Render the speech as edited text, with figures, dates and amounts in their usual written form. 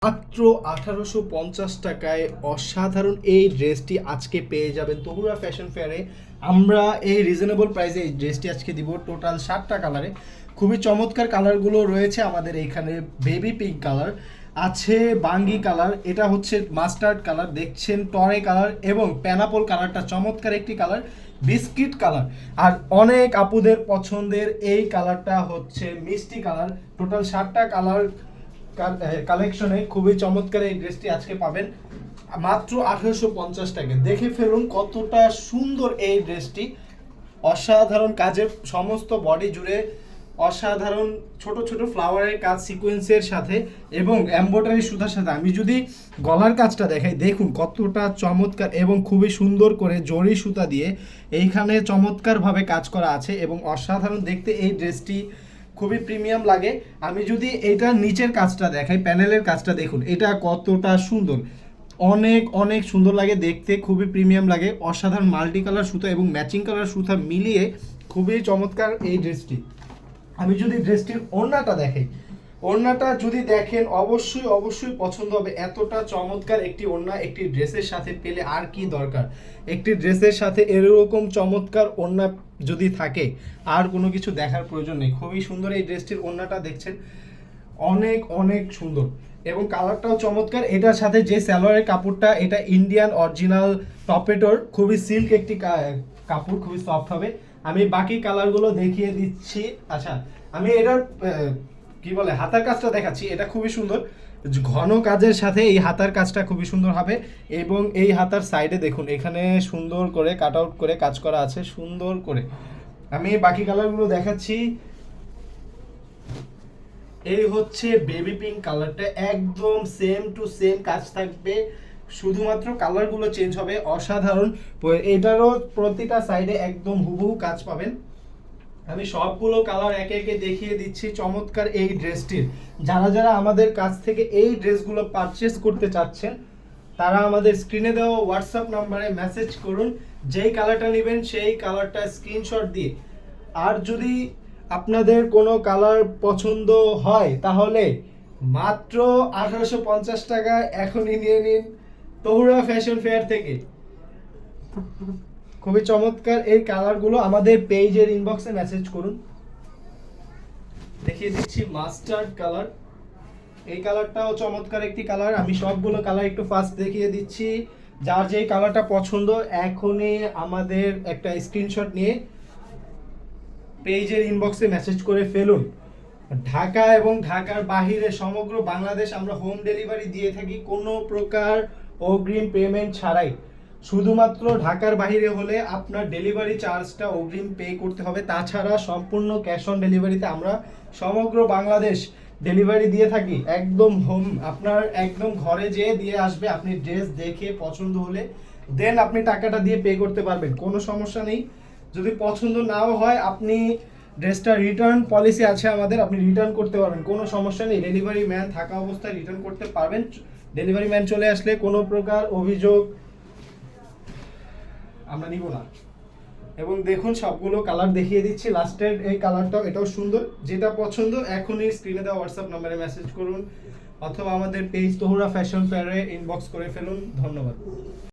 মাত্র 1850 টাকায় অসাধারণ এই ড্রেসটি আজকে পেয়ে যাবেন তহুরা ফ্যাশন ফেয়ারে। আমরা এই রিজনেবল প্রাইসে এই ড্রেসটি আজকে দিব টোটাল 7টা কালারে। খুবই চমৎকার কালারগুলো রয়েছে আমাদের এইখানে। বেবি পিঙ্ক কালার আছে, বাঙ্গি কালার, এটা হচ্ছে মাস্টার্ড কালার দেখছেন, টরে কালার এবং প্যানাপল কালারটা চমৎকার একটি কালার, বিস্কিট কালার। আর অনেক আপুদের পছন্দের এই কালারটা হচ্ছে মিষ্টি কালার। টোটাল 7টা কালার কালেকশনে খুবই চমৎকার এই ড্রেসটি আজকে পাবেন মাত্র 1850 টাকা। দেখে ফেলুন কতটা সুন্দর এই ড্রেসটি। অসাধারণ কাজের, সমস্ত বডি জুড়ে অসাধারণ ছোট ছোট ফ্লাওয়ারের কাজ সিকোয়েন্সের সাথে এবং এমব্রয়ডারি সুতার সাথে। আমি যদি গলার কাজটা দেখাই, দেখুন কতটা চমৎকার এবং খুবই সুন্দর করে জরি সুতা দিয়ে এইখানে চমৎকারভাবে কাজ করা আছে এবং অসাধারণ দেখতে এই ড্রেসটি খুবই প্রিমিয়াম লাগে। আমি যদি এইটার নিচের কাজটা দেখাই, প্যানেলের কাজটা দেখুন, এটা কতটা সুন্দর, অনেক অনেক সুন্দর লাগে দেখতে, খুবই প্রিমিয়াম লাগে। অসাধারণ মাল্টি কালার সুতা এবং ম্যাচিং কালার সুতা মিলিয়ে খুবই চমৎকার এই ড্রেসটি। আমি যদি ড্রেসটির ওড়নাটা দেখাই, ওড়নাটা যদি দেখেন অবশ্যই অবশ্যই পছন্দ হবে। এতটা চমৎকার একটি ওড়না একটি ড্রেসের সাথে পেলে আর কি দরকার। একটি ড্রেসের সাথে এরকম চমৎকার ওড়না যদি থাকে আর কোনো কিছু দেখার প্রয়োজন নেই। খুবই সুন্দর এই ড্রেসটির ওড়নাটা দেখছেন, অনেক অনেক সুন্দর এবং কালারটাও চমৎকার। এটার সাথে যে সালোয়ারের কাপড়টা, এটা ইন্ডিয়ান অরিজিনাল টপেটোর, খুবই সিল্ক একটি কাপড়, খুবই সফট হবে। আমি বাকি কালারগুলো দেখিয়ে দিচ্ছি। আচ্ছা, আমি এটার কি বলে হাতার কাজটা দেখাচ্ছি। এটা খুবই সুন্দর, ঘন কাজের সাথে এই হাতার কাজটা খুবই সুন্দর হবে এবং এই হাতার সাইডে দেখুন এখানে সুন্দর করে কাট আউট করে কাজ করা আছে সুন্দর করে। আমি বাকি কালারগুলো দেখাচ্ছি। এই হচ্ছে বেবি পিঙ্ক কালারটা, একদম সেম টু সেম কাজ থাকবে, শুধুমাত্র কালারগুলো চেঞ্জ হবে। অসাধারণ, এটারও প্রতিটা সাইডে একদম হুবহু কাজ পাবেন। আমি সবগুলো কালার একে একে দেখিয়ে দিচ্ছি চমৎকার এই ড্রেসটির। যারা যারা আমাদের কাছ থেকে এই ড্রেসগুলো পারচেস করতে চাচ্ছেন তারা আমাদের স্ক্রিনে দেওয়া হোয়াটসঅ্যাপ নাম্বারে মেসেজ করুন, যেই কালারটা নেবেন সেই কালারটা স্ক্রিনশট দিয়ে। আর যদি আপনাদের কোনো কালার পছন্দ হয় তাহলে মাত্র 1850 টাকায় এখনই নিয়ে নিন তহুরা ফ্যাশন ফেয়ার থেকে। খুবই চমৎকার এই কালারগুলো। আমাদের পেজের ইনবক্সে মেসেজ করুন। দেখিয়ে দিচ্ছি মাস্টার্ড কালার, এই কালারটাও চমৎকার একটি কালার। আমি সবগুলো কালার একটু ফার্স্ট দেখিয়ে দিচ্ছি। যার যেই কালারটা পছন্দ এখনই আমাদের একটা স্ক্রিনশট নিয়ে পেজের ইনবক্সে মেসেজ করে ফেলুন। ঢাকা এবং ঢাকার বাহিরে সমগ্র বাংলাদেশ আমরা হোম ডেলিভারি দিয়ে থাকি কোনো প্রকার অগ্রিম পেমেন্ট ছাড়াই। শুধুমাত্র ঢাকার বাইরে হলে আপনার ডেলিভারি চার্জটা অগ্রিম পে করতে হবে, তাছাড়া সম্পূর্ণ ক্যাশ অন ডেলিভারিতে আমরা সমগ্র বাংলাদেশ ডেলিভারি দিয়ে থাকি। একদম হোম, আপনার একদম ঘরে যেয়ে দিয়ে আসবে। আপনি ড্রেস দেখে পছন্দ হলে দেন আপনি টাকাটা দিয়ে পে করতে পারবেন, কোনো সমস্যা নেই। যদি পছন্দ নাও হয় আপনি ড্রেসটা রিটার্ন পলিসি আছে আমাদের, আপনি রিটার্ন করতে পারবেন, কোনো সমস্যা নেই। ডেলিভারি ম্যান থাকা অবস্থায় রিটার্ন করতে পারবেন। ডেলিভারি ম্যান চলে আসলে কোনো প্রকার অভিযোগ আমরা নিব না। এবং দেখুন সবগুলো কালার দেখিয়ে দিচ্ছি। লাস্টের এই কালারটাও, এটাও সুন্দর। যেটা পছন্দ এখনই স্ক্রিনে দেওয়া হোয়াটসঅ্যাপ নাম্বারে মেসেজ করুন অথবা আমাদের পেজ তহুরা ফ্যাশন ফেয়ারে ইনবক্স করে ফেলুন। ধন্যবাদ।